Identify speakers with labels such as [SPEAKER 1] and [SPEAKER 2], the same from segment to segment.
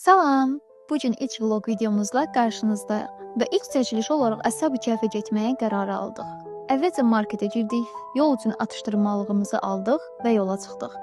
[SPEAKER 1] Salam! Bugün ilk vlog videomuzla qarşınızdayıq və ilk çəkiliş olaraq Əshab-ı Kəhfə getməyə qərar aldıq. Əvvəlcə marketə girdik, yol üçün atışdırmalığımızı aldıq və yola çıxdıq.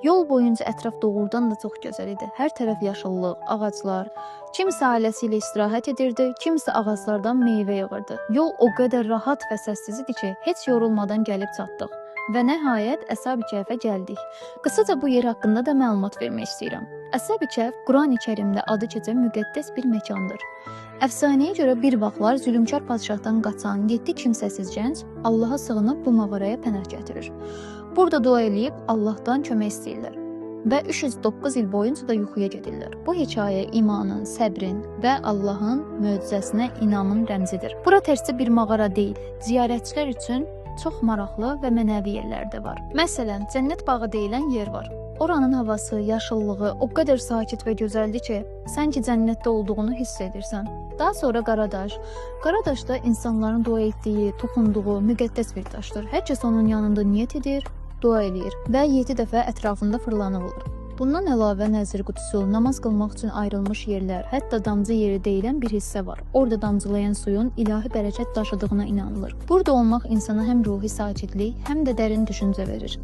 [SPEAKER 1] Yol boyunca ətraf doğrudan da çox gözəl idi. Hər tərəf yaşıllıq, ağaclar. Kimsə ailəsi ilə istirahət edirdi, kimsə ağaclardan meyvə yığırdı. Yol o qədər rahat və səssiz idi ki, heç yorulmadan gəlib çatdıq. Və nəhayət Əshab-ı Kəhfə gəldik. Qısaca bu yer haqqında da məlumat vermək istəyirəm. Əshab-ı Kəhf Qurani-Kərimdə adı keçən müqəddəs bir məkandır. Əfsanəyə görə bir vaxtlar zülmkar padşahdan qaçan 7 kimsəsiz gənc Allaha sığınıb bu mağaraya pənah gətirir. Burada dua eləyib Allahdan kömək istəyirlər və 309 il boyunca da yuxuya gedirlər. Bu hekayə imanın, səbrin və Allahın möcüzəsinə inamın rəmzidir. Bura təkcə bir mağara deyil, ziyarətçilər üçün çox maraqlı və mənəvi yerlər də var. Məsələn, Cənnət bağı deyilən yer var. Oranın havası, yaşıllığı o qədər sakit və gözəldir ki, sanki cənnətdə olduğunu hiss edirsən. Daha sonra Qaradaş. Qaradaş da insanların dua etdiyi, toxunduğu müqəddəs bir daşdır. Hər kəs onun yanında niyyət edir, dua eləyir və 7 dəfə ətrafında fırlanırlar. Bundan əlavə nəzir qutusu, namaz qılmaq üçün ayrılmış yerlər, hətta damcı yeri deyilən bir hissə var. Orada damcılayan suyun ilahi bərəkət daşıdığına inanılır. Burada olmaq insana həm ruhi sakitlik, həm də dərin düşüncə verir.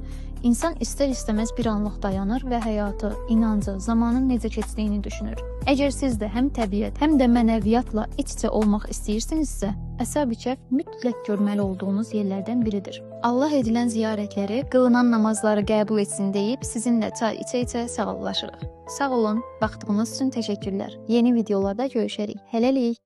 [SPEAKER 1] İnsan istər-istəməz bir anlıq dayanır və həyatı, inancı, zamanın necə keçdiyini düşünür. Əgər siz də həm təbiət, həm də mənəviyyatla iç-içə olmaq istəyirsinizsə, Əshab-ı Kəhf mütləq görməli olduğunuz yerlərdən biridir. Allah edilən ziyarətləri, qılınan namazları qəbul etsin deyib sizinlə çay içə-içə sağollaşırıq. Sağ olun, baxdığınız üçün təşəkkürlər. Yeni videolarda görüşərik. Hələlik.